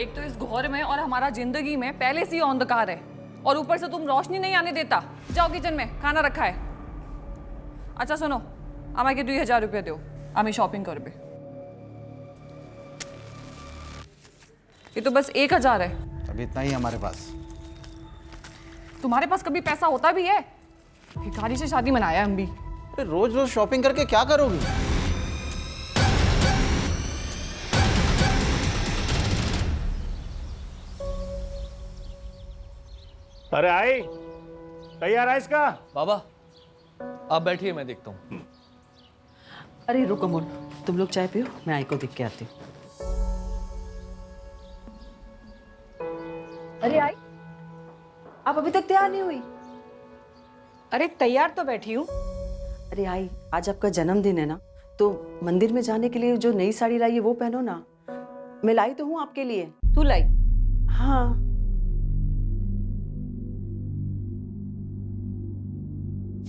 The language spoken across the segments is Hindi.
एक तो इस घोर में और हमारा जिंदगी में पहले से ही अंधकार है और ऊपर से तुम रोशनी नहीं आने देता। जाओ किचन में, खाना रखा है। अच्छा सुनो, আমাকে 2000 रुपये दो, আমি शॉपिंग करबे। ये तो बस 1000 है। अभी इतना ही हमारे पास। तुम्हारे पास कभी पैसा होता भी है? भिखारी से शादी मनाया हम भी। रोज रोज शॉपिंग करके क्या करोगी? अरे आई, तैयार है इसका? बाबा आप बैठिए, मैं देखता हूँ। अरे रुको मोन, तुम लोग चाय पियो, मैं आई को देख के आती हूँ। अरे आई, आप अभी तक तैयार नहीं हुई? अरे तैयार तो बैठी हूँ। अरे आई, आज आपका जन्मदिन है ना, तो मंदिर में जाने के लिए जो नई साड़ी लाई है वो पहनो ना। मैं लाई तो हूँ आपके लिए। तू लाई? हाँ।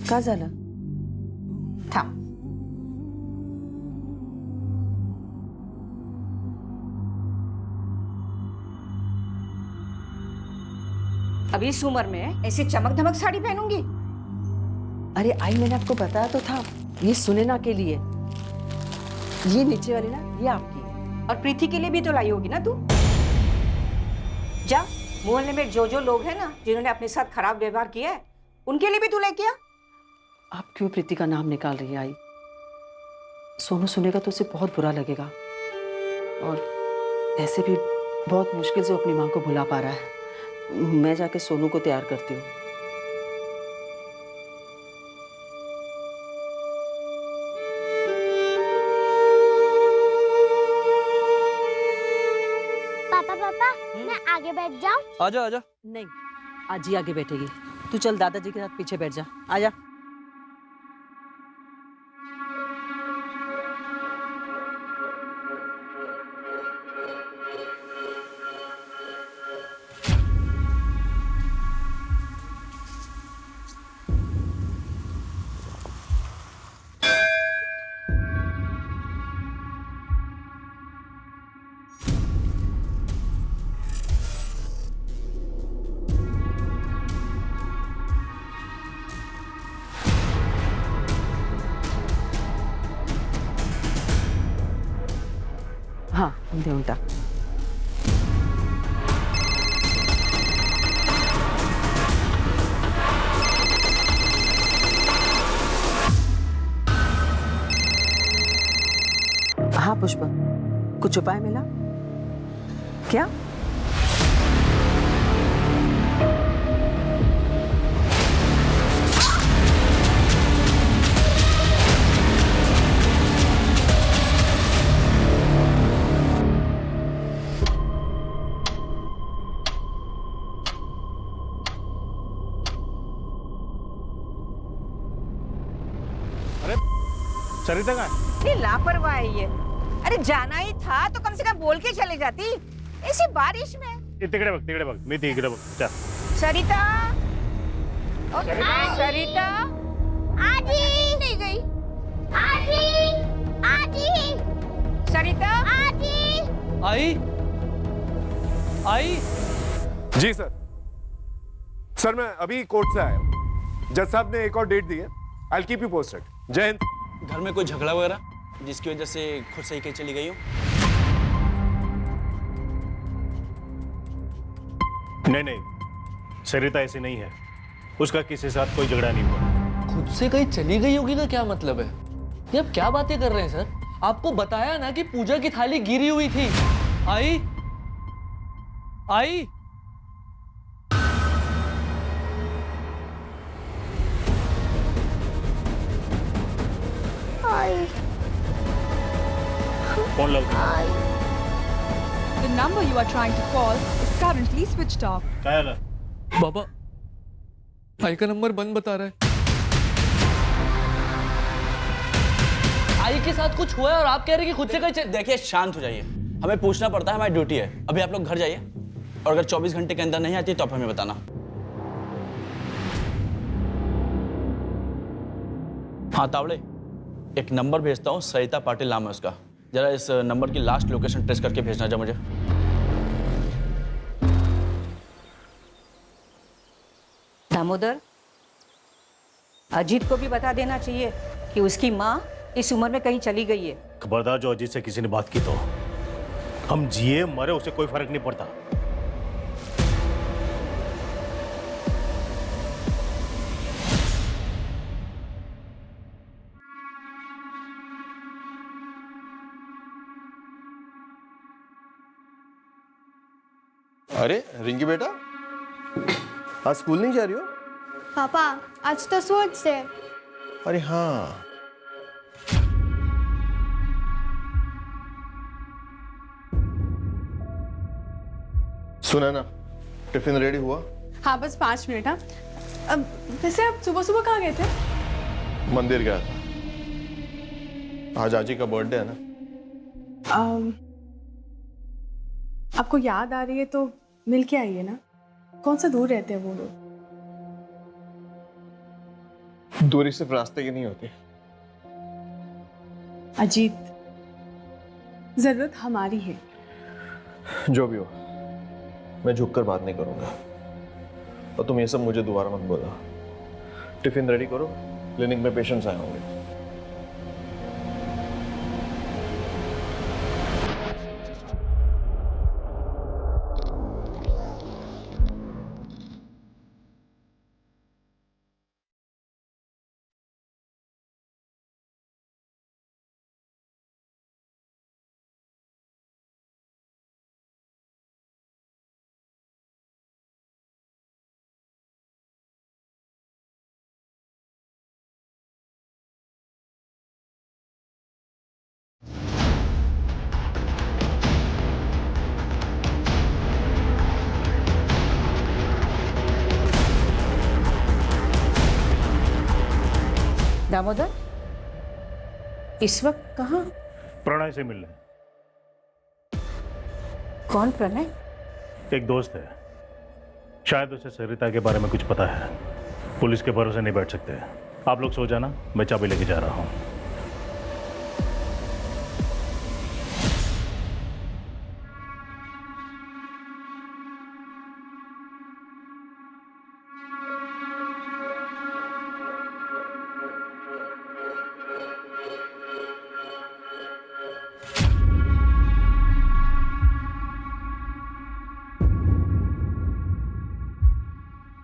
का झालं? थांब। अभी इस उम्र में ऐसी चमक धमक साड़ी पहनूंगी? अरे आई, मैंने आपको बताया तो था, ये सुनैना के लिए। ये नीचे वाली ना, ये आपकी है। और प्रीति के लिए भी तो लाई होगी ना तू? जा, मोहल्ले में जो जो लोग हैं ना जिन्होंने अपने साथ खराब व्यवहार किया है, उनके लिए भी तू लेके आ। आप क्यों प्रीति का नाम निकाल रही है आई? सोनू सुनेगा तो उसे बहुत बुरा लगेगा, और ऐसे भी बहुत मुश्किल से अपनी माँ को भुला पा रहा है। मैं जाके सोनू को तैयार करती हूँ। पापा पापा मैं आगे बैठ जाऊं? आजा आजा। नहीं, आज ही आगे बैठेगी। तू चल दादाजी के साथ पीछे बैठ जा। आजा। हाँ, देऊन टाक। हाँ पुष्पा, कुछ उपाय मिला क्या? सरिता का ये लापरवाह है ये। अरे जाना ही था तो कम से कम बोल के चले जाती, ऐसी बारिश में। तिकडे बघ, मी तिकडे बघ। चल सरिता, सरिता आजी नहीं गई। आजी, आजी, सरिता, आजी। आई आई। जी सर। सर मैं अभी कोर्ट से आया हूँ। जज साहब ने एक और डेट दी है। I will keep you posted. जय हिंद। घर में कोई झगड़ा वगैरह जिसकी वजह से खुद से ही कहीं चली गई हो? नहीं, सरिता ऐसी नहीं है। उसका किसी के साथ कोई झगड़ा नहीं हुआ। खुद से कहीं चली गई होगी का क्या मतलब है? ये आप क्या बातें कर रहे हैं सर? आपको बताया ना कि पूजा की थाली गिरी हुई थी। आई आई। फोन लगा। The number you are trying to call is currently switched off. क्या है? बाबा, आई का नंबर बंद बता रहा है। आई के साथ कुछ हुआ है और आप कह रहे हैं कि खुद से कहीं देखिए शांत हो जाइए, हमें पूछना पड़ता है, हमारी ड्यूटी है। अभी आप लोग घर जाइए और अगर 24 घंटे के अंदर नहीं आती तो आप हमें बताना। हाँ तावड़े, एक नंबर भेजता हूँ, सरिता पाटिल नाम है उसका। जरा इस नंबर की लास्ट लोकेशन ट्रेस करके भेजना जा मुझे। दामोदर, अजीत को भी बता देना चाहिए कि उसकी माँ इस उम्र में कहीं चली गई है। खबरदार, जो अजीत से किसी ने बात की तो हम जिए मरे उसे कोई फर्क नहीं पड़ता। अरे रिंकी बेटा, आज स्कूल नहीं जा रही हो? पापा आज तो स्पोर्ट्स है। अरे हाँ, सुना ना, टिफिन रेडी हुआ? हाँ बस 5 मिनट। हाँ अब वैसे आप सुबह सुबह कहाँ गए थे? मंदिर गया था, आज आजी का बर्थडे है ना। आपको याद आ रही है तो मिल के आइए ना। कौन सा दूर रहते हैं वो लोग? दूरी सिर्फ रास्ते की नहीं होती। अजीत, जरूरत हमारी है। जो भी हो, मैं झुककर बात नहीं करूंगा। और तुम ये सब मुझे दोबारा मत बोला। टिफिन रेडी करो, क्लिनिक में पेशेंट्स आए होंगे। दामोदर, इस वक्त कहाँ? प्रणय से मिलने। कौन प्रणय? एक दोस्त है, शायद उसे सरिता के बारे में कुछ पता है। पुलिस के भरोसे नहीं बैठ सकते। आप लोग सो जाना, मैं चाबी लेके जा रहा हूँ।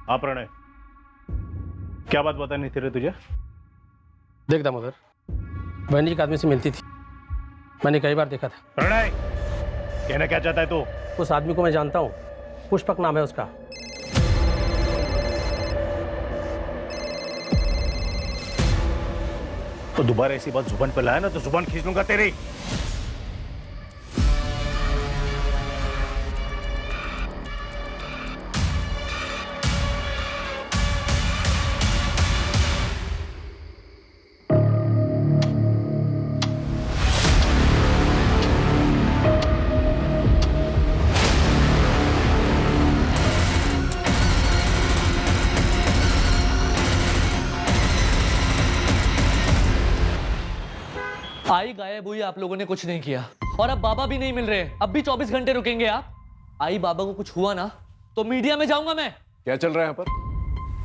हाँ प्रणय, क्या बात बतानी थी रे तुझे? देख दामोदर, बहन जी एक आदमी से मिलती थी, मैंने कई बार देखा था। प्रणय, कहना क्या चाहता है तू? उस आदमी को मैं जानता हूँ, पुष्पक नाम है उसका। तो दोबारा ऐसी बात जुबान पे लाया ना तो जुबान खींच लूंगा तेरी। आई गायब हुई, आप लोगों ने कुछ नहीं किया, और अब बाबा भी नहीं मिल रहे। अब भी 24 घंटे रुकेंगे आप? आई बाबा को कुछ हुआ ना तो मीडिया में जाऊंगा मैं। क्या चल रहा है यहाँ पर?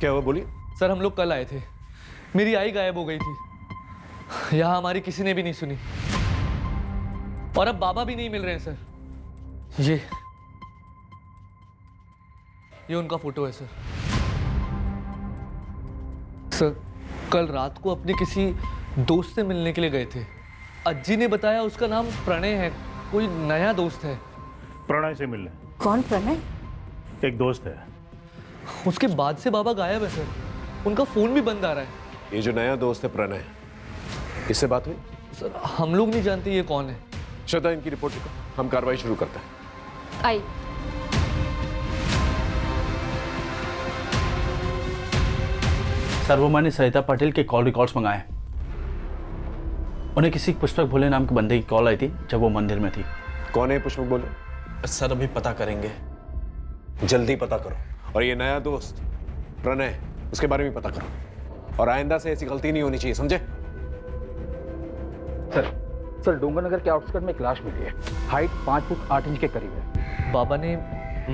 क्या हुआ, बोलिए। सर हम लोग कल आए थे, मेरी आई गायब हो गई थी। यहाँ हमारी किसी ने भी नहीं सुनी, और अब बाबा भी नहीं मिल रहे हैं सर। ये उनका फोटो है सर। सर कल रात को अपने किसी दोस्त से मिलने के लिए गए थे। अज्जी ने बताया उसका नाम प्रणय है, कोई नया दोस्त है। प्रणय से मिलने? कौन प्रणय? एक दोस्त है। उसके बाद से बाबा गायब है सर, उनका फोन भी बंद आ रहा है। ये जो नया दोस्त है प्रणय, इससे बात हुई? सर हम लोग नहीं जानते ये कौन है। श्रद्धा, इनकी रिपोर्ट लिखो, हम कार्रवाई शुरू करते हैं। आई सर वो मैंने सरिता पाटिल के कॉल रिकॉर्ड्स मंगाए। उन्हें किसी पुष्पक भोले नाम के बंदे की कॉल आई थी जब वो मंदिर में थी। कौन है पुष्पक बोले? सर अभी पता करेंगे। जल्दी पता करो। और ये नया दोस्त प्रणय, उसके बारे में पता करो, और आइंदा से ऐसी गलती नहीं होनी चाहिए, समझे? सर डूंगरनगर के आउटस्कर्ट में एक लाश मिली है, हाइट 5 फुट 8 इंच के करीब है। बाबा ने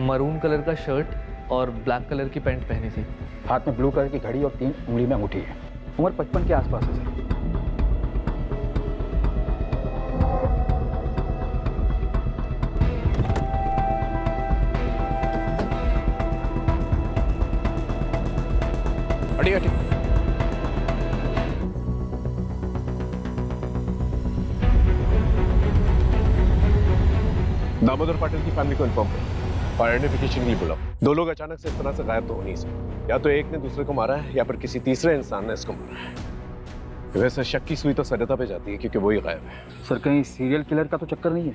मरून कलर का शर्ट और ब्लैक कलर की पैंट पहनी थी। हाथ में ब्लू कलर की घड़ी और 3 उंगली में अंगूठी है। उम्र 55 के आसपास है सर। अटी दामोदर पाटिल की फैमिली को इन्फॉर्म करो और आइडेंटिफिकेशन के लिए बुलाओ। 2 लोग अचानक से इस तरह से गायब तो हो नहीं सकते। या तो एक ने दूसरे को मारा है या फिर किसी तीसरे इंसान ने इसको मारा है। वैसे शक की सुई तो सरिता पे जाती है क्योंकि वही गायब है। सर कहीं सीरियल किलर का तो चक्कर नहीं है?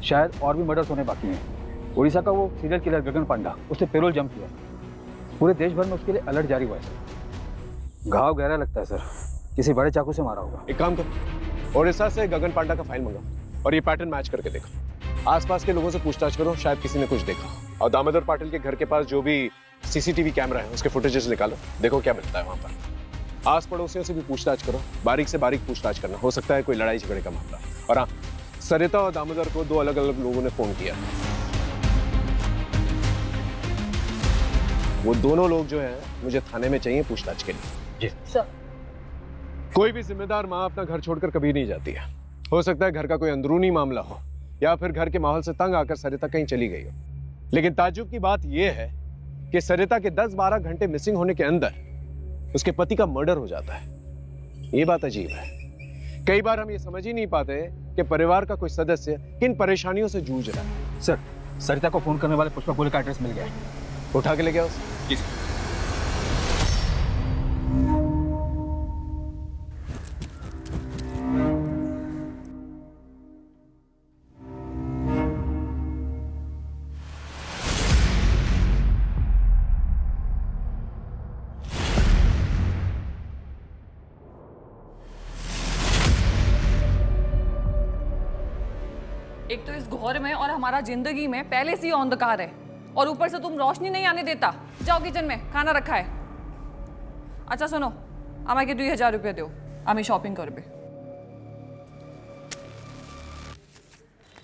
शायद और भी मर्डर्स होने बाकी हैं। उड़ीसा का वो सीरियल किलर गगन पांडा, उसने पेरोल जंप किया। पूरे देश भर में उसके लिए अलर्ट जारी हुआ है सर। घाव गहरा लगता है सर, किसी बड़े चाकू से मारा होगा। एक काम करो, उड़ीसा से गगन पांडा का फाइल मंगाओ और ये पैटर्न मैच करके देखो। आसपास के लोगों से पूछताछ करो, शायद किसी ने कुछ देखा। और दामोदर पाटिल के घर के पास जो भी सीसीटीवी कैमरा है उसके फुटेजेस निकालो, देखो क्या मिलता है वहां पर। आस पड़ोसियों से भी पूछताछ करो, बारीक से बारीक पूछताछ करना, हो सकता है कोई लड़ाई झगड़े का मामला। और हाँ, सरिता और दामोदर को 2 अलग अलग लोगों ने फोन किया। वो दोनों लोग जो है मुझे थाने में चाहिए पूछताछ के लिए। जी सर। कोई भी जिम्मेदार माँ अपना घर छोड़कर कभी नहीं जाती है। हो सकता है घर का कोई अंदरूनी मामला हो या फिर घर के माहौल से तंग आकर सरिता कहीं चली गई हो। लेकिन ताज्जुब की बात यह है कि सरिता के 10-12 घंटे मिसिंग होने के अंदर उसके पति का मर्डर हो जाता है। ये बात अजीब है। कई बार हम ये समझ ही नहीं पाते कि परिवार का कोई सदस्य किन परेशानियों से जूझ रहा है। सर, सरिता को फोन करने वाले पुष्पा गोले का एड्रेस मिल गया है। उठा के ले गया उसे? जी सर। एक तो इस घर में और हमारा जिंदगी में पहले से ही अंधकार है और ऊपर से तुम रोशनी नहीं आने देता। जाओ किचन में, खाना रखा है। अच्छा सुनो, আমাকে 2000 रुपये दो, আমি शॉपिंग करबे।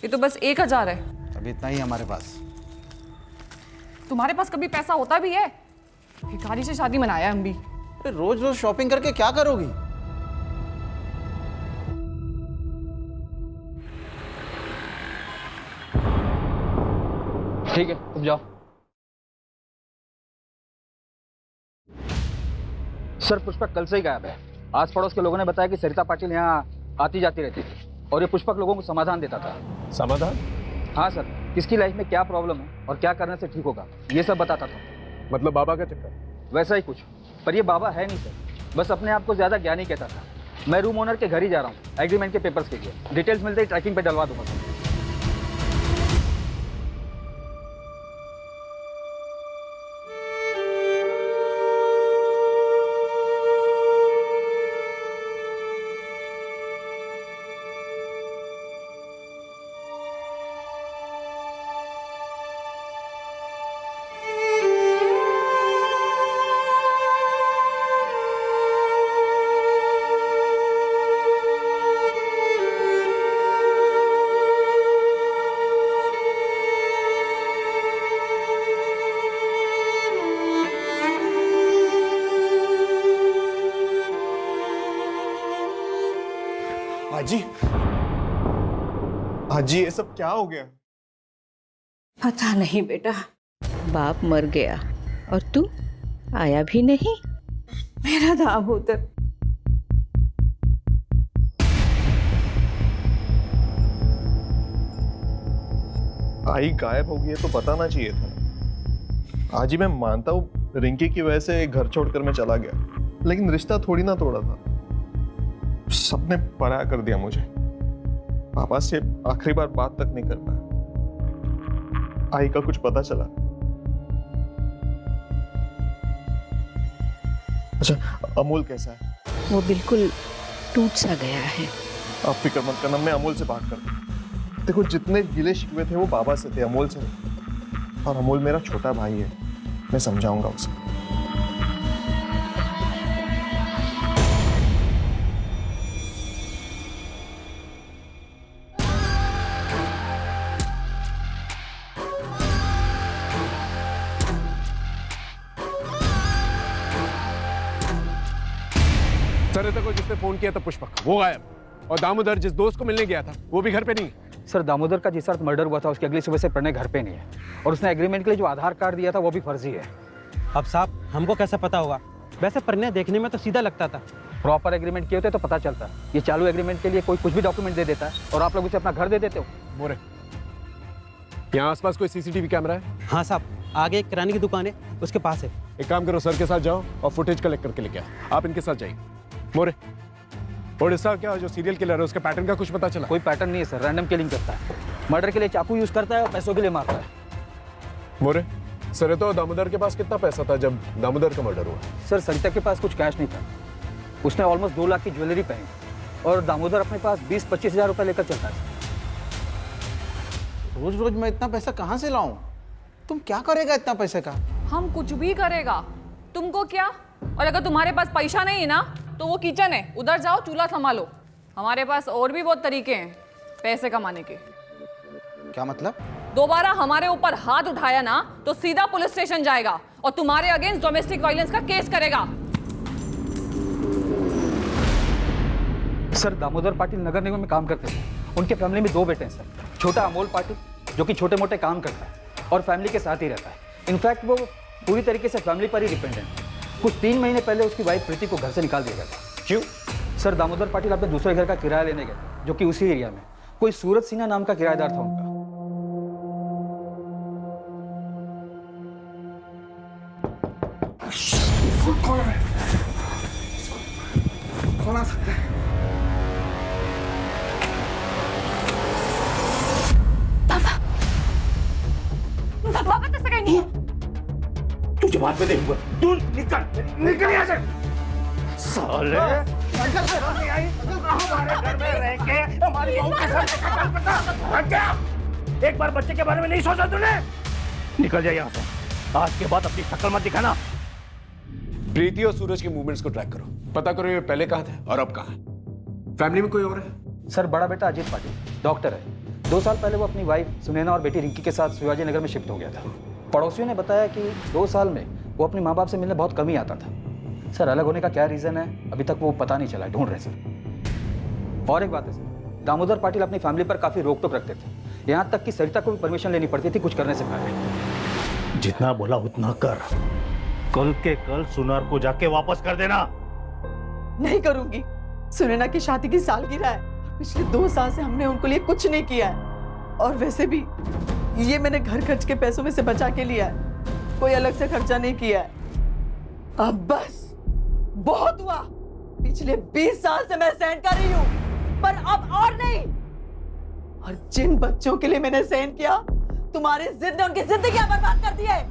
ये तो बस 1000 है। अभी इतना ही हमारे पास। तुम्हारे पास कभी पैसा होता भी है? भिखारी से शादी मनाया हम भी। रोज रोज शॉपिंग करके क्या करोगी? ठीक है, तुम जाओ। सर, पुष्पक कल से ही गायब है। आस पड़ोस के लोगों ने बताया कि सरिता पाटिल यहाँ आती जाती रहती थी और ये पुष्पक लोगों को समाधान देता था। समाधान? हाँ सर, किसकी लाइफ में क्या प्रॉब्लम है और क्या करने से ठीक होगा ये सब बताता था। मतलब बाबा का चक्कर? वैसा ही कुछ, पर ये बाबा है नहीं सर, बस अपने आप को ज्यादा ज्ञानी कहता था। मैं रूम ओनर के घर ही जा रहा हूँ एग्रीमेंट के पेपर्स के लिए। डिटेल्स मिलते ही ट्रैकिंग पे डलवा दूंगा सर। हाजी, हाजी ये सब क्या हो गया? पता नहीं बेटा, बाप मर गया और तू आया भी नहीं। मेरा दामोदर। आई गायब हो गई है तो बताना चाहिए था। आज ही मैं मानता हूँ रिंकी की वजह से घर छोड़कर मैं चला गया, लेकिन रिश्ता थोड़ी ना तोड़ा था। सबने पराया कर दिया मुझे। पापा से आखिरी बार बात तक नहीं कर पाया। आई का कुछ पता चला? अच्छा, अमूल कैसा है? वो बिल्कुल टूट सा गया है। आप फिक्र मत करना, मैं अमूल से बात करता हूँ। देखो, जितने गिले शिकवे थे वो बाबा से थे, अमूल से नहीं। और अमूल मेरा छोटा भाई है, मैं समझाऊंगा उसे। सरिता को जिसने फोन किया था पुष्पक, वो गायब। और दामोदर जिस दोस्त को मिलने गया था वो भी घर पे नहीं है। सर दामोदर का जिस रात मर्डर हुआ था उसकी अगली सुबह से प्रणय घर पे नहीं है, और उसने एग्रीमेंट के लिए जो आधार कार्ड दिया था वो भी फर्जी है। अब साहब हमको कैसे पता होगा? वैसे प्रणय देखने में तो सीधा लगता था। प्रॉपर एग्रीमेंट किए होते तो पता चलता। ये चालू एग्रीमेंट के लिए कोई कुछ भी डॉक्यूमेंट दे देता है और आप लोग उसे अपना घर दे देते हो। मोरे, यहाँ आसपास कोई सीसीटीवी कैमरा है? हाँ साहब, आगे एक किराने की दुकान है, उसके पास है। एक काम करो, सर के साथ जाओ और फुटेज कलेक्ट करके लेके आओ। आप इनके साथ जाइए। मोरे, ओडिशा क्या जो सीरियल किलर है उसके पैटर्न का कुछ पता चला? कोई पैटर्न नहीं है सर, रैंडम किलिंग करता है। मर्डर के लिए चाकू यूज करता है और पैसों के लिए मारता है। मोरे, सरिता और दामोदर के पास कितना पैसा था जब दामोदर का मर्डर हुआ? सर सरिता के पास कुछ कैश नहीं था, उसने ऑलमोस्ट 2 लाख की ज्वेलरी पहनी, और दामोदर अपने पास 20-25 हज़ार रुपये लेकर चलता है। रोज रोज मैं इतना पैसा कहाँ से लाऊं? तुम क्या करेगा इतना पैसे का? हम कुछ भी करेगा, तुमको क्या? और अगर तुम्हारे पास पैसा नहीं है ना तो वो किचन है, उधर जाओ चूल्हा संभालो। हमारे पास और भी बहुत तरीके हैं पैसे कमाने के। क्या मतलब? दोबारा हमारे ऊपर हाथ उठाया ना तो सीधा पुलिस स्टेशन जाएगा और तुम्हारे अगेंस्ट डोमेस्टिक वायलेंस का केस करेगा। सर दामोदर पाटिल नगर निगम में काम करते थे, उनके फैमिली में 2 बेटे हैं सर। छोटा अमोल पाटिल जो कि छोटे मोटे काम करता है और फैमिली के साथ ही रहता है। इनफैक्ट वो पूरी तरीके से फैमिली पर ही डिपेंडेंट है। कुछ 3 महीने पहले उसकी वाइफ प्रीति को घर से निकाल दिया गया था। क्यों? सर दामोदर पाटिल अपने दूसरे घर का किराया लेने गए थे, जो कि उसी एरिया में कोई सूरज सिन्हा नाम का किराएदार था उनका। कौन आ सकता है? पापा तो सगाई नहीं है। तू जवान पे देखूंगा। तू निकल यहाँ से। साले हमारे घर में रह के हमारी बहू के साथ कत्ल करता। क्या? एक बार बच्चे के बारे में नहीं सोचा तूने? निकल जा यहाँ से। आज के बाद अपनी शक्ल मत दिखाना। प्रीति और सूरज के मूवमेंट्स को ट्रैक करो, पता करो ये पहले कहाँ थे और अब कहाँ है। फैमिली में कोई और है? सर बड़ा बेटा अजीत पाटिल डॉक्टर है। 2 साल पहले वो अपनी वाइफ सुनैना और बेटी रिंकी के साथ शिवाजी नगर में शिफ्ट हो गया था। पड़ोसियों ने बताया कि 2 साल में वो अपने माँ बाप से मिलने बहुत कम ही आता था। सर अलग होने का क्या रीज़न है अभी तक वो पता नहीं चला, ढूंढ रहे सर। और एक बात है सर, दामोदर पाटिल अपनी फैमिली पर काफ़ी रोक टोक रखते थे, यहाँ तक कि सरिता को भी परमिशन लेनी पड़ती थी कुछ करने से पहले। जितना बोला उतना कर। कल के कल सुनार को जाके वापस कर देना। नहीं करूंगी। सुनैना की शादी की सालगिरह है, पिछले 2 साल से हमने उनको लिए कुछ नहीं किया है, और वैसे भी ये मैंने घर खर्च के पैसों में से बचा के लिया है, कोई अलग से खर्चा नहीं किया है। अब बस बहुत हुआ। पिछले 20 साल से मैं सहन कर रही हूं, पर अब और नहीं। और जिन बच्चों के लिए मैंने सहन किया, तुम्हारी जिद ने उनकी जिंदगियां बर्बाद कर दी है,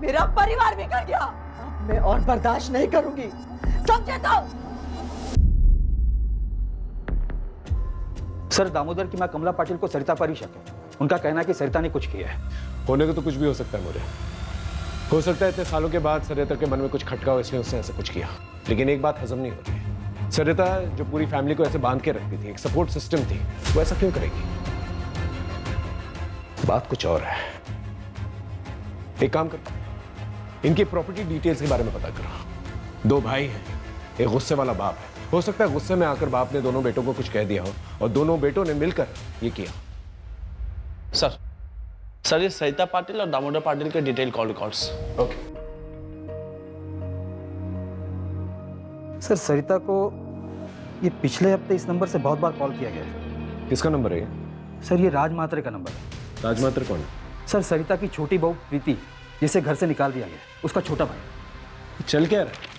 मेरा परिवार भी कर गया। अब मैं और बर्दाश्त नहीं करूंगी, समझे तो? सर दामोदर की मां कमला पाटिल को सरिता पर ही शक है। उनका कहना है कि सरिता ने कुछ किया है। होने को तो कुछ भी हो सकता है मोरे। हो सकता है इतने सालों के बाद सरिता के मन में कुछ खटका हो इसलिए उसने ऐसा कुछ किया। लेकिन एक बात हजम नहीं होती, सरिता जो पूरी फैमिली को ऐसे बांध के रखती थी, एक सपोर्ट सिस्टम थी, वो ऐसा क्यों करेगी? बात कुछ और है। एक काम करो, इनकी प्रॉपर्टी डिटेल्स के बारे में पता करो। 2 भाई हैं, एक गुस्से वाला बाप है। हो सकता है गुस्से में आकर बाप ने दोनों बेटों को कुछ कह दिया हो और दोनों बेटों ने मिलकर ये किया। सर ये सरिता पाटिल और दामोदर पाटिल के detail call records. Okay. Sir Sarita को ये पिछले हफ्ते इस नंबर से बहुत बार कॉल किया गया है। किसका नंबर है ये? सर ये राज मात्रे का नंबर है। राज मात्रे कौन है? सर सरिता की छोटी बहू प्रीति, जिसे घर से निकाल दिया गया, उसका छोटा भाई। चल क्या रहा है?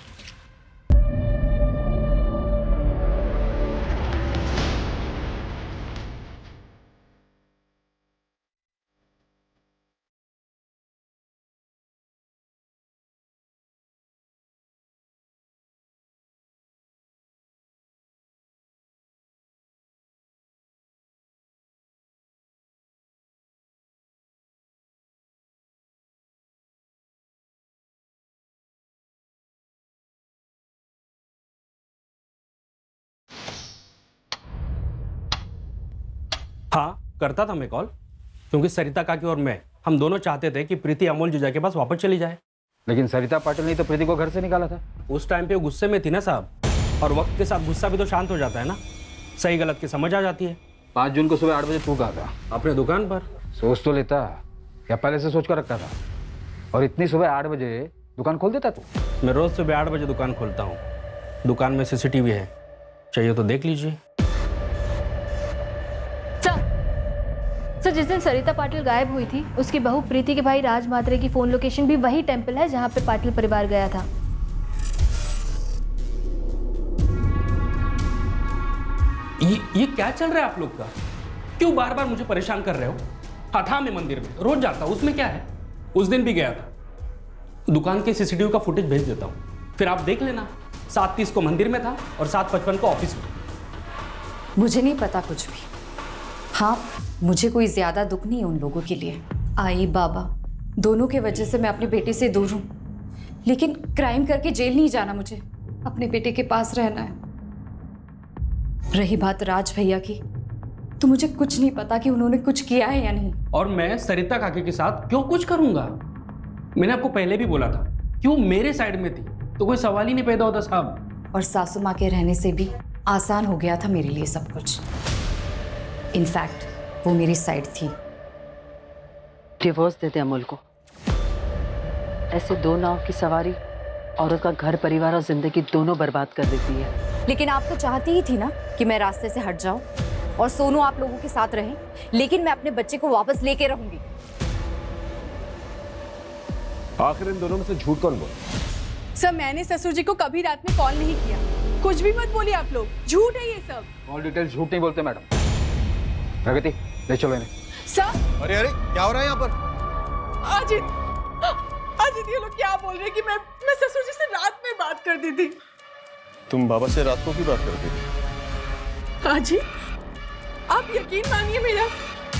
हाँ करता था मैं कॉल, क्योंकि सरिता काकी और मैं हम दोनों चाहते थे कि प्रीति अमोल जीजा के पास वापस चली जाए। लेकिन सरिता पाटिल ने तो प्रीति को घर से निकाला था। उस टाइम पे वो गुस्से में थी ना साहब, और वक्त के साथ गुस्सा भी तो शांत हो जाता है ना, सही गलत की समझ आ जाती है। 5 जून को सुबह 8 बजे तू कहा था? अपने दुकान पर। सोच तो लेता, या पहले से सोच कर रखा था? और इतनी सुबह 8 बजे दुकान खोल देता तू? मैं रोज सुबह 8 बजे दुकान खोलता हूँ। दुकान में CCTV है, चाहिए तो देख लीजिए। सर जिस दिन सरिता पाटिल गायब हुई थी, उसकी बहू प्रीति के भाई राज मात्रे की फोन लोकेशन भी वही टेंपल है जहाँ पे पाटिल परिवार गया था। ये क्या चल रहा है आप लोग का? क्यों बार बार मुझे परेशान कर रहे हो? हाँ था, मैं मंदिर में रोज जाता हूँ, उसमें क्या है? उस दिन भी गया था। दुकान के CCTV का फुटेज भेज देता हूँ, फिर आप देख लेना। 7:30 को मंदिर में था और 7:55 को ऑफिस में। मुझे नहीं पता कुछ भी। हाँ, मुझे कोई ज्यादा दुख नहीं है उन लोगों के लिए। आई बाबा दोनों के वजह से मैं अपने बेटे से दूर हूँ, लेकिन क्राइम करके जेल नहीं जाना, मुझे अपने बेटे के पास रहना है। रही बात राज भैया की, तो मुझे कुछ नहीं पता कि उन्होंने कुछ किया है या नहीं। और मैं सरिता काकी के साथ क्यों कुछ करूंगा? मैंने आपको पहले भी बोला था, क्यों मेरे साइड में थी तो कोई सवाल ही नहीं पैदा होता साहब। और सासू माँ के रहने से भी आसान हो गया था मेरे लिए सब कुछ। इनफैक्ट वो मेरी साइड थी। डिवोर्स दे दे अमूल को। ऐसे 2 नाव की सवारी औरत का घर परिवार और जिंदगी दोनों बर्बाद कर देती है। लेकिन आप तो चाहती ही थी ना कि मैं रास्ते से हट जाऊं और सोनू आप लोगों के साथ रहे, लेकिन मैं अपने बच्चे को वापस लेके रहूंगी। आखिर इन दोनों में से झूठ कौन बोला? सर मैंने ससुर जी को कभी रात में कॉल नहीं किया। कुछ भी मत बोलिए आप लोग, झूठ है ये सब। ऑल डिटेल्स झूठ नहीं बोलते मैडम। प्रगति ले चलो इन्हें। सर अरे अरे क्या हो रहा है यहाँ पर? अजित ये लोग क्या बोल रहे हैं कि मैं ससुर जी से रात में बात कर दी थी। तुम बाबा से रात को क्यों बात करती थी? अजित आप यकीन मानिए मेरा,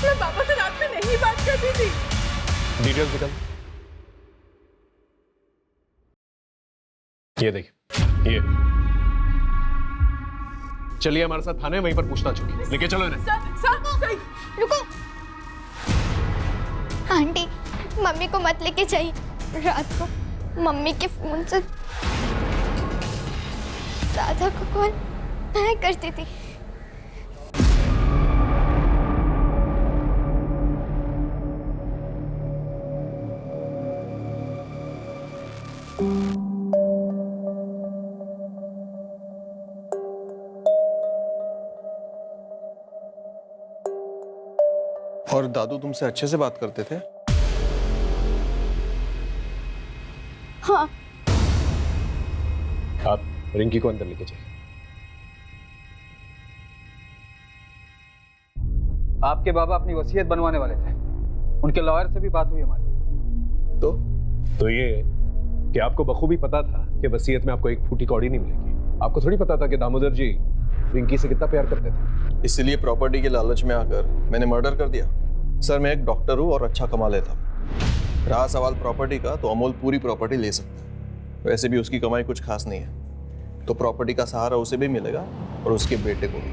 मैं पापा से रात में नहीं बात करती थी। डिटेल्स निकल। ये देख, ये चलिए हमारे साथ थाने, वहीं पर पूछताछ होगी। लेके चलो इन्हें। सर रुको आंटी, मम्मी को मत लेके जाइए। रात को मम्मी के फोन से राधा को कॉल मैं करती थी। और दादू तुमसे अच्छे से बात करते थे? हाँ। आप रिंकी को अंदर लेके जाइए। आपके बाबा अपनी वसीयत बनवाने वाले थे, उनके लॉयर से भी बात हुई हमारी। तो ये कि आपको बखूबी पता था कि वसीयत में आपको एक फूटी कौड़ी नहीं मिलेगी। आपको थोड़ी पता था कि दामोदर जी रिंकी से कितना प्यार करते थे। इसीलिए प्रॉपर्टी के लालच में आकर मैंने मर्डर कर दिया। सर मैं एक डॉक्टर हूँ और अच्छा कमा लेता हूँ। रहा सवाल प्रॉपर्टी का, तो अमोल पूरी प्रॉपर्टी ले सकता है। वैसे भी उसकी कमाई कुछ खास नहीं है, तो प्रॉपर्टी का सहारा उसे भी मिलेगा और उसके बेटे को भी।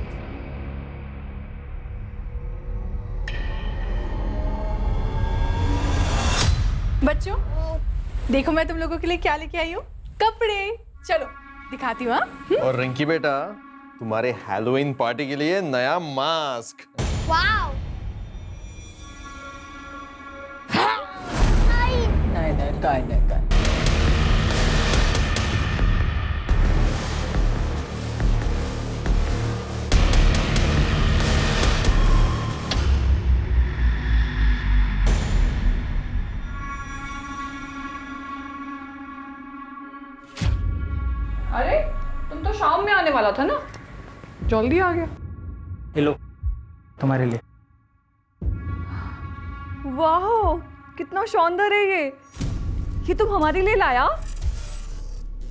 बच्चों देखो मैं तुम लोगों के लिए क्या लेके आई हूँ, कपड़े। चलो दिखाती हूँ। और रिंकी बेटा, तुम्हारे हैलोवीन पार्टी के लिए नया मास्क। वाओ। नहीं। अरे तुम तो शाम में आने वाला था ना, जल्दी आ गया। हेलो, तुम्हारे लिए। वाह कितना शानदार है ये तुम हमारे लिए लाया?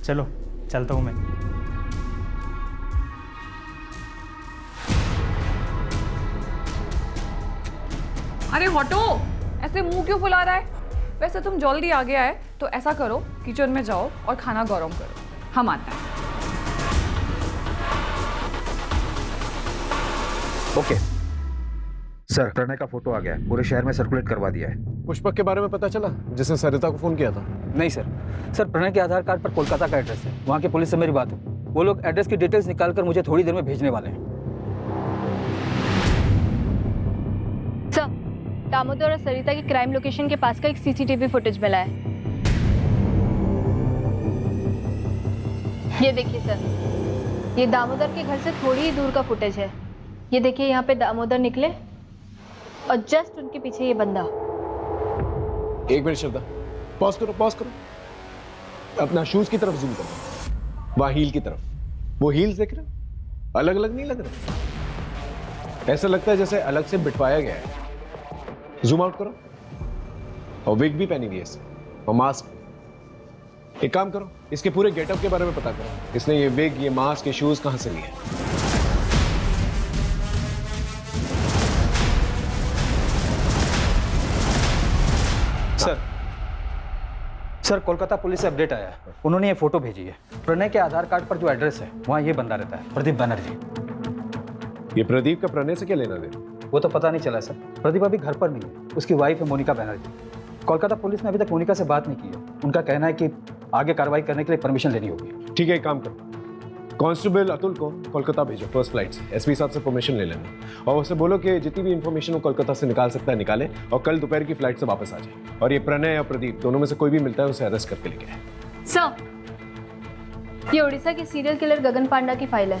चलो चलता हूँ मैं। अरे हटो, ऐसे मुंह क्यों फुला रहा है? वैसे तुम जल्दी आ गया है तो ऐसा करो, किचन में जाओ और खाना गरम करो, हम आते हैं। ओके सर, प्रणय का फोटो आ गया है, पूरे शहर में सर्कुलेट करवा दिया है। पुष्पक के बारे में पता चला, जिसने सरिता को फोन किया था? नहीं सर, प्रणय के आधार कार्ड पर कोलकाता का एड्रेस है, वहाँ की पुलिस से मेरी बात हुई। वो लोग एड्रेस की डिटेल्स निकाल कर मुझे थोड़ी देर में भेजने वाले हैं। सर, दामोदर और सरिता की क्राइम लोकेशन के पास का एक सीसीटीवी फुटेज मिला है। ये देखिए सर, ये दामोदर के घर से थोड़ी ही दूर का फुटेज है। ये देखिए, यहाँ पे दामोदर निकले और जस्ट उनके पीछे ये बंदा। एक मिनट श्रद्धा, पॉज करो, पॉज करो। अपना शूज की तरफ जूम करो, वहां हील की तरफ। वो हील्स देख रहे हो? अलग अलग नहीं लग रहे, ऐसा लगता है जैसे अलग से बिटवाया गया है। जूम आउट करो। और विग भी पहनी हुई है इससे, और मास्क। एक काम करो, इसके पूरे गेटअप के बारे में पता करो। इसने ये विग, ये मास्क, ये शूज कहां से लिए? सर, कोलकाता पुलिस से अपडेट आया है। उन्होंने ये फोटो भेजी है। प्रणय के आधार कार्ड पर जो एड्रेस है वहाँ ये बंदा रहता है, प्रदीप बनर्जी। ये प्रदीप का प्रणय से क्या लेना देना? वो तो पता नहीं चला सर। प्रदीप अभी घर पर नहीं है, उसकी वाइफ है मोनिका बनर्जी। कोलकाता पुलिस ने अभी तक मोनिका से बात नहीं की है। उनका कहना है कि आगे कार्रवाई करने के लिए परमिशन लेनी होगी। ठीक है, एक काम करो, कांस्टेबल अतुल को कोलकाता भेजो फर्स्ट फ्लाइट से। एसपी साहब से परमिशन ले लेना और उससे बोलो कि जितनी भी इंफॉर्मेशन वो कोलकाता से निकाल सकता है निकाले, और कल दोपहर की फ्लाइट से वापस आ जाए। और ये प्रणय या प्रदीप दोनों में से कोई भी मिलता है उसे अरेस्ट करके लेके आए। सर, ये उड़ीसा के सीरियल किलर गगन पांडा की फाइल है।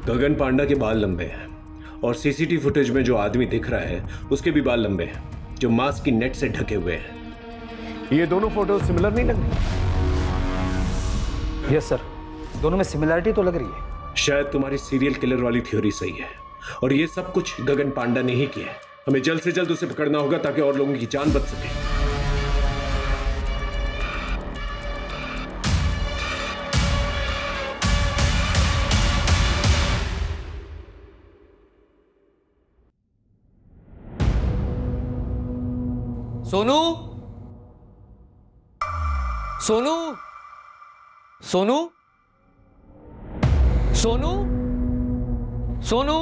गगन पांडा के बाल लंबे हैं और सीसीटीवी फुटेज में जो आदमी दिख रहा है उसके भी बाल लंबे हैं, जो मास्क की नेट से ढके हुए हैं। ये दोनों फोटो सिमिलर नहीं लग रही? यस सर, दोनों में सिमिलरिटी तो लग रही है। शायद तुम्हारी सीरियल किलर वाली थ्योरी सही है और ये सब कुछ गगन पांडा ने ही किया है। हमें जल्द से जल्द उसे पकड़ना होगा ताकि और लोगों की जान बच सके। सोनू, सोनू, सोनू, सोनू, सोनू,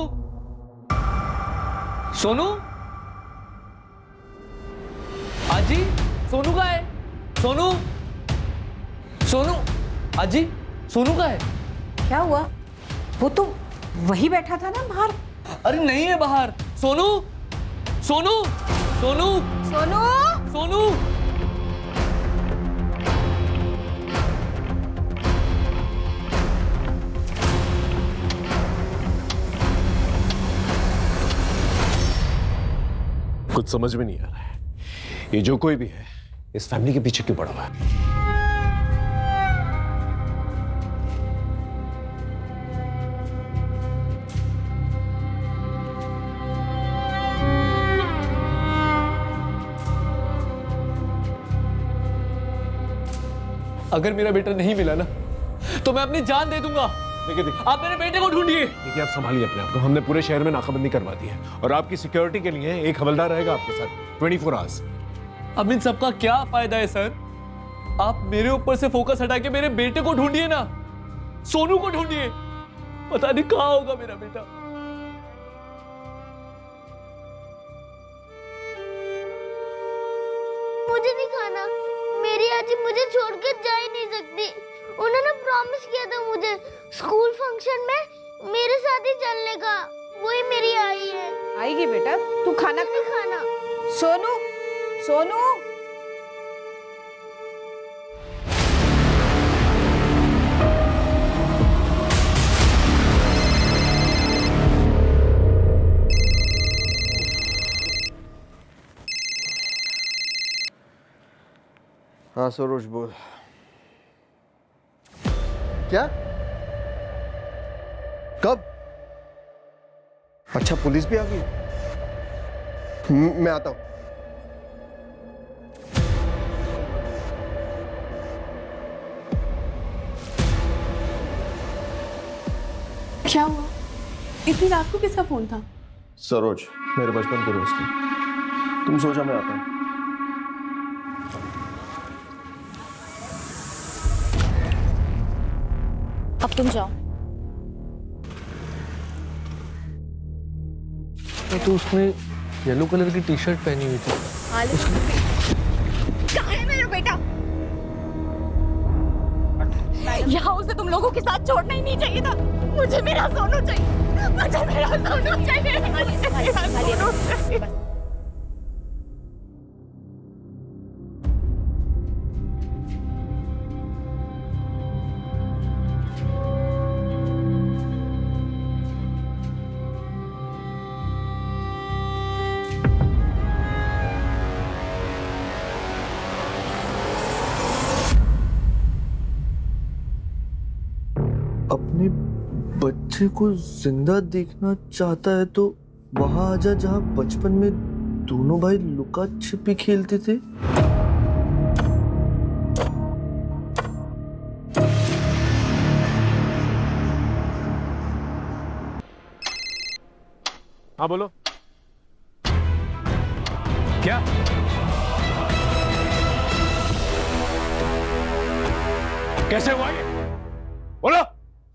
सोनू, आजी, सोनू का है? सोनू, सोनू, आजी, सोनू का है? क्या हुआ? वो तो वही बैठा था ना बाहर। अरे नहीं है बाहर। सोनू, सोनू, सोनू, सोनू, सोनू। कुछ समझ में नहीं आ रहा है, ये जो कोई भी है इस फैमिली के पीछे क्यों पड़ा हुआ है? अगर मेरा बेटा नहीं मिला ना तो मैं अपनी जान दे दूंगा। देखिए देखिए, आप मेरे बेटे को ढूंढिए। देखिए, आप संभालिए अपने आप को। हमने पूरे शहर में नाकाबंदी करवा दी है और आपकी सिक्योरिटी के लिए एक हवलदार रहेगा आपके साथ 24 आवर्स। अब इन सबका क्या फायदा है सर? आप मेरे ऊपर से फोकस हटा के मेरे बेटे को ढूंढिए ना, सोनू को ढूंढिए। पता नहीं कहां होगा मेरा बेटा। मुझे नहीं खाना, मेरी आजी मुझे छोड़कर जा ही नहीं सकती। उन्होंने प्रॉमिस किया था मुझे स्कूल फंक्शन में मेरे साथ ही चलने का। वही मेरी आई है। आएगी बेटा, तू खाना नहीं खाना। सोनू, सोनू, हाँ सरोज बोल। क्या? कब? अच्छा, पुलिस भी आ गई? मैं आता हूं। क्या हुआ? इतनी रात को किसका फोन था? सरोज, मेरे बचपन के दोस्त हैं। तुम सोचा, मैं आता हूं। अब तुम जाओ। तो उसने येलो कलर की टी शर्ट पहनी हुई थी। कहाँ है मेरा बेटा? यहाँ उसे तुम लोगों के साथ छोड़ना ही नहीं चाहिए था। मुझे मेरा सोनू चाहिए, मुझे मेरा सोनू चाहिए, मुझे मेरा सोनू चाहिए। अपने बच्चे को जिंदा देखना चाहता है तो वहां आजा जहां बचपन में दोनों भाई लुका छिपी खेलते थे। हाँ बोलो। क्या? कैसे हुआ ये? बोलो,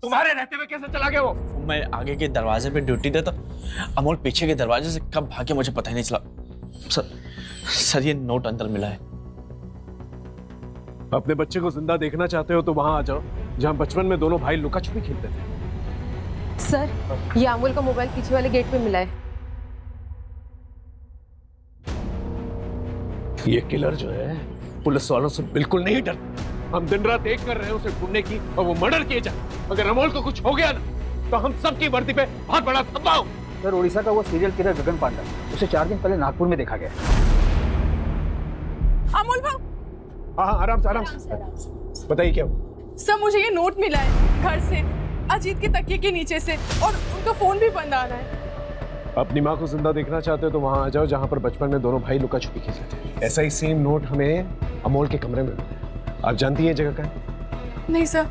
तुम्हारे रहते हुए कैसे चला गया वो? मैं आगे के दरवाजे पे ड्यूटी देता, अमोल पीछे के दरवाजे से कब भागे मुझे पता ही नहीं चला। सर ये नोट अंदर मिला है। अपने बच्चे को जिंदा देखना चाहते हो तो वहां आ जाओ जहां बचपन में दोनों भाई लुका छुपी खेलते थे। सर ये अमोल का मोबाइल पीछे वाले गेट पे मिला है। ये किलर जो है पुलिस वालों से बिल्कुल नहीं डरता। हम दिन रात एक कर रहे हैं उसे ढूंढने की और वो मर्डर किए जाए। अगर अमोल को कुछ हो गया ना तो हम सबकी वर्दी पे बहुत बड़ा धब्बा हो। सर उड़ीसा का वो सीरियल किलर गगन पांडा, उसे 4 दिन पहले नागपुर में देखा गया। अमोल भाव। हाँ आराम से बताइए क्या हुआ? सर मुझे ये नोट मिला है घर से, अजीत के तकिए के नीचे से, और उनका फोन भी बंद आ रहा है। अपनी माँ को जिंदा देखना चाहते हो तो वहां आ जाओ जहां पर बचपन में दोनों भाई लुका छुपी खेलते थे। ऐसा ही सेम नोट हमें अमोल के कमरे में मिला है। आप जानती हैं जगह का है? नहीं सर,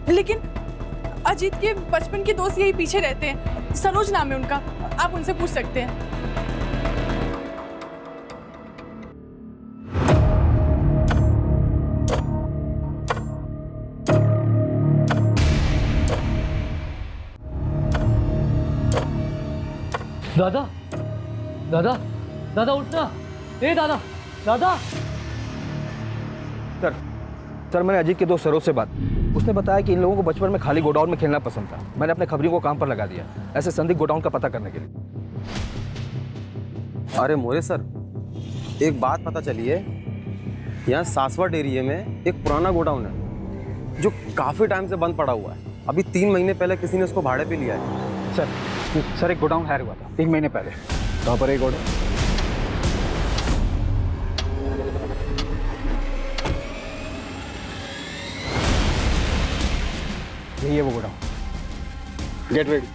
लेकिन अजीत के बचपन के दोस्त यही पीछे रहते हैं, सरोज नाम है उनका, आप उनसे पूछ सकते हैं। दादा दादा दादा उठना। ए दादा दादा। सर मैंने अजीत के दोस्त सरोज से बात, उसने बताया कि इन लोगों को बचपन में खाली गोडाउन में खेलना पसंद था। मैंने अपने खबरियों को काम पर लगा दिया ऐसे संदिग्ध गोडाउन का पता करने के लिए। अरे मोरे सर, एक बात पता चली है, यहाँ सासवट एरिया में एक पुराना गोडाउन है जो काफ़ी टाइम से बंद पड़ा हुआ है। अभी 3 महीने पहले किसी ने उसको भाड़े पे लिया है। सर एक गोडाउन हायर हुआ था 1 महीने पहले। कहाँ पर एक गोडाउन? यही है वो godown. Get ready.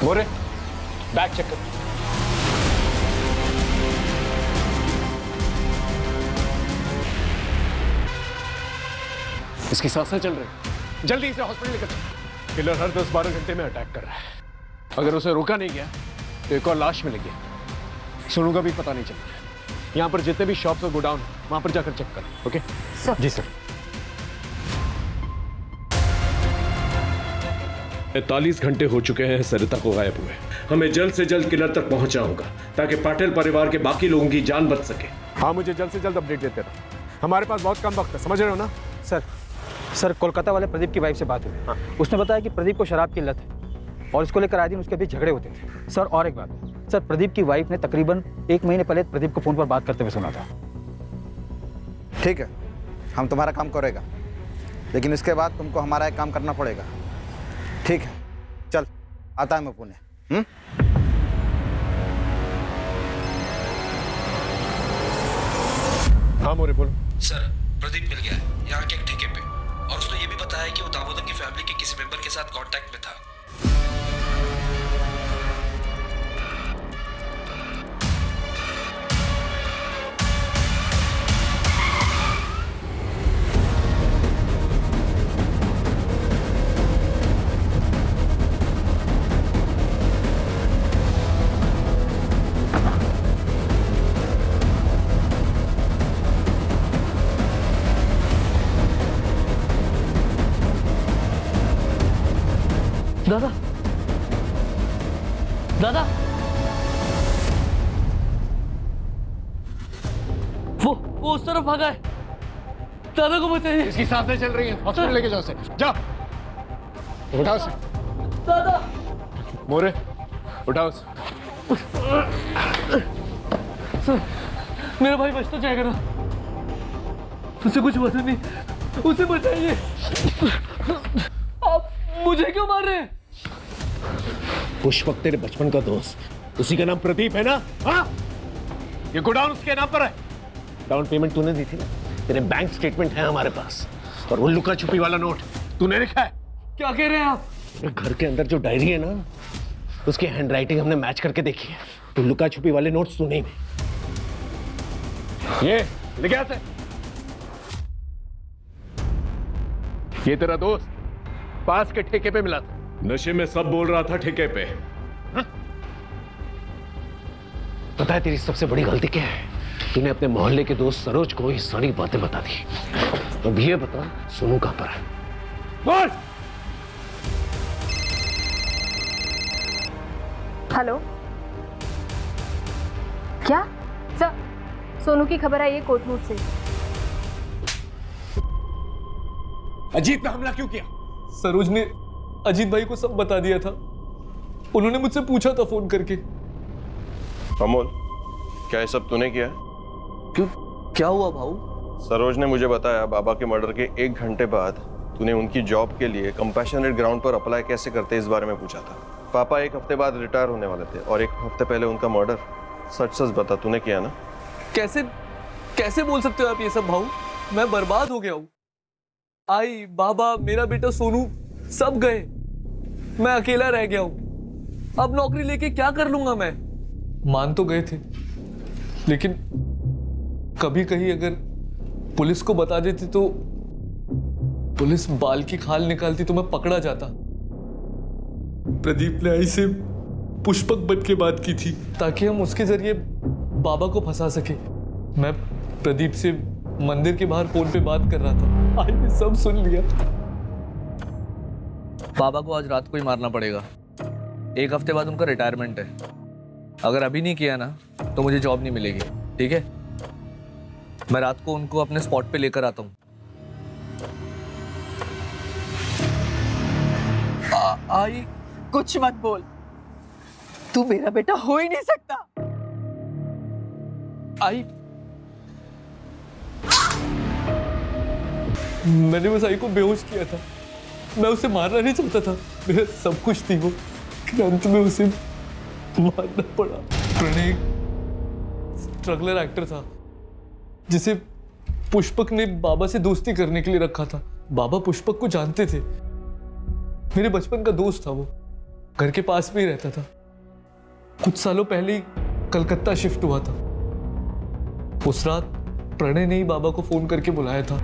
More bag check कर। इसकी सांसें चल रही, जल्दी इसे हॉस्पिटल लेकर चलो। किलर हर 10-12 घंटे में अटैक कर रहा है। अगर उसे रोका नहीं गया तो एक और लाश मिलेगी। सोनू का भी पता नहीं चलेगा। यहाँ पर जितने भी शॉप्स और गोडाउन वहां पर जाकर चेक करो। Okay sir. जी सर। 45 घंटे हो चुके हैं सरिता को गायब हुए। हमें जल्द से जल्द किलर तक पहुंचना होगा ताकि पाटिल परिवार के बाकी लोगों की जान बच सके। हाँ मुझे जल्द से जल्द अपडेट देते रहो। हमारे पास बहुत कम वक्त है, समझ रहे हो ना? सर कोलकाता वाले प्रदीप की वाइफ से बात हुई। उसने बताया कि प्रदीप को शराब की लत है और इसको लेकर आए दिन उसके बीच झगड़े होते थे। सर और एक बात, सर प्रदीप की वाइफ ने तकरीबन 1 महीने पहले प्रदीप को फोन पर बात करते हुए सुना था। ठीक है, हम तुम्हारा काम करेगा, लेकिन इसके बाद तुमको हमारा एक काम करना पड़ेगा। ठीक है, चल आता है मैं पुणे। हाँ मोरे बोलो। सर प्रदीप मिल गया है यहाँ के एक ठेके पे, और उसने ये भी बताया कि वो दामोदर की फैमिली के किसी मेंबर के साथ कांटेक्ट में था। दादा, वो उस तरफ भागा है। दादा को बताइए। इसकी सांसें चल रही हैं, हॉस्पिटल लेके जाओ उसे। जाओ, उठाओ उसे। दादा, मोरे, उठाओ उसे। मेरा भाई बच तो जाएगा ना? उसे कुछ पता नहीं, उसे बचाइए। आप मुझे क्यों मार रहे हैं? पुष्पक तेरे बचपन का दोस्त, उसी का नाम प्रदीप है ना? हाँ, ये गोडाउन उसके नाम पर है। डाउन पेमेंट तूने दी थी ना, तेरे बैंक स्टेटमेंट है हमारे पास, और वो लुका छुपी वाला नोट तूने लिखा है। क्या कह रहे हैं आप? घर के अंदर जो डायरी है ना, उसकी हैंडराइटिंग हमने मैच करके देखी है। तो लुका छुपी वाले नोट्स तूने ही दी। ये लिख से। ये तेरा दोस्त पास के ठेके पे मिला था। नशे में सब बोल रहा था ठेके पे। पता है तेरी सबसे बड़ी गलती क्या है? तूने अपने मोहल्ले के दोस्त सरोज को ये सारी बातें बता दी। अब ये बता, सोनू कहां पर है? बोल। हेलो, क्या सर? सोनू की खबर आई है कोटनूर से। अजीत पे हमला क्यों किया? सरोज ने अजीत भाई को सब बता दिया था। उन्होंने मुझसे पूछा था फोन करके। अमोल, क्या ये सब तूने किया? क्यों, क्या हुआ भाऊ? सरोज ने मुझे बताया बाबा के मर्डर के 1 घंटे बाद तूने उनकी जॉब के लिए कंपैशनेट ग्राउंड पर अप्लाई कैसे करते इस बारे में पूछा था। पापा 1 हफ्ते बाद रिटायर होने वाले थे और 1 हफ्ते पहले उनका मर्डर। सच सच बता, तूने किया ना? कैसे कैसे बोल सकते हो आप ये सब भाऊ? मैं बर्बाद हो गया हूँ। आई, बाबा, मेरा बेटा सोनू सब गए। मैं अकेला रह गया हूँ। अब नौकरी लेके क्या कर लूंगा मैं? मान तो गए थे, लेकिन कभी कहीं अगर पुलिस को बता देती तो पुलिस बाल की खाल निकालती तो मैं पकड़ा जाता। प्रदीप ने आई से पुष्पक बन के बात की थी ताकि हम उसके जरिए बाबा को फंसा सके। मैं प्रदीप से मंदिर के बाहर फोन पे बात कर रहा था। आज ने सब सुन लिया। बाबा को आज रात को ही मारना पड़ेगा। 1 हफ्ते बाद उनका रिटायरमेंट है। अगर अभी नहीं किया ना तो मुझे जॉब नहीं मिलेगी, ठीक है? मैं रात को उनको अपने स्पॉट पे लेकर आता हूँ। आई, कुछ मत बोल। तू मेरा बेटा हो ही नहीं सकता। आई, मैंने बस आई को बेहोश किया था। मैं उसे मारना नहीं चाहता था। मेरा सब कुछ थी वो, अंत में उसे मारना पड़ा। प्रणय स्ट्रगलर एक्टर था जिसे पुष्पक ने बाबा से दोस्ती करने के लिए रखा था। बाबा पुष्पक को जानते थे। मेरे बचपन का दोस्त था वो। घर के पास में ही रहता था। कुछ सालों पहले ही कलकत्ता शिफ्ट हुआ था। उस रात प्रणय ने ही बाबा को फोन करके बुलाया था।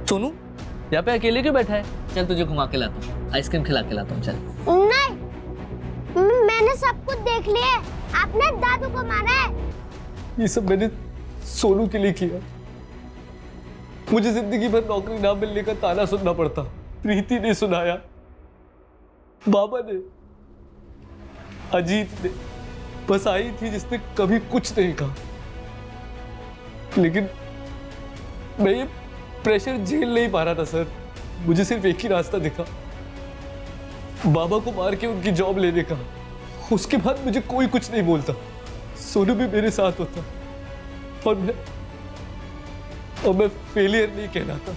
सोनू, यहाँ पे अकेले क्यों बैठा है? चल तुझे घुमा के लाता हूँ, आइसक्रीम खिला के लाता हूँ। चल। नहीं, मैंने सब कुछ देख लिया है। आपने दादू को मारा है। ये सब मैंने सोनू के लिए किया। मुझे जिंदगी भर नौकरी ना मिलने का ताना सुनना पड़ता। प्रीति ने सुनाया, बाबा ने, अजीत ने। बस आई थी जिसने कभी कुछ नहीं कहा। लेकिन मैं ये प्रेशर झेल नहीं पा रहा था सर। मुझे सिर्फ एक ही रास्ता दिखा, बाबा को मार के उनकी जॉब लेने का। उसके बाद मुझे कोई कुछ नहीं बोलता। सोनू भी मेरे साथ होता और मैं फेलियर नहीं कहलाता।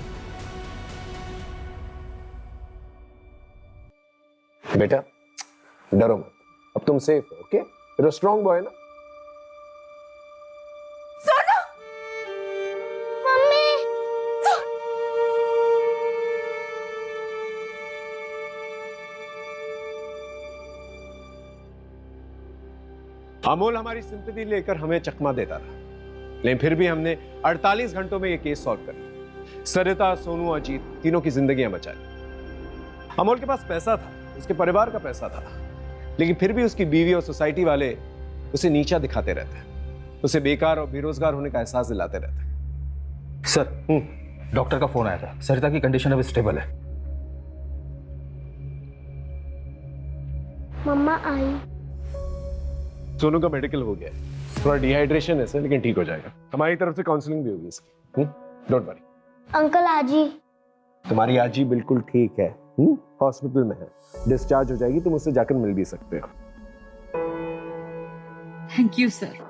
बेटा डरो मत, अब तुम सेफ हो। Okay, you're a strong boy ना? सोनू, मम्मी। अमोल हमारी सिंपैथी लेकर हमें चकमा देता रहा, लेकिन फिर भी हमने 48 घंटों में यह केस सॉल्व कर लिया। सरिता, सोनू, अजीत तीनों की जिंदगियां बचा ली। अमोल के पास पैसा था, उसके परिवार का पैसा था, लेकिन फिर भी उसकी बीवी और सोसाइटी वाले उसे नीचा दिखाते रहते हैं, उसे बेकार और बेरोजगार होने का एहसास दिलाते रहते हैं। सर, डॉक्टर का फोन आया था। सरिता की कंडीशन अब स्टेबल है। मम्मा आई। सोनू का मेडिकल हो गया है, थोड़ा डिहाइड्रेशन है सर, लेकिन ठीक हो जाएगा। हमारी तरफ से काउंसलिंग भी होगी इसकी। Don't worry. अंकल आजी। तुम्हारी आजी बिल्कुल ठीक है, हॉस्पिटल में है, डिस्चार्ज हो जाएगी, तुम उससे जाकर मिल भी सकते हो। Thank you sir.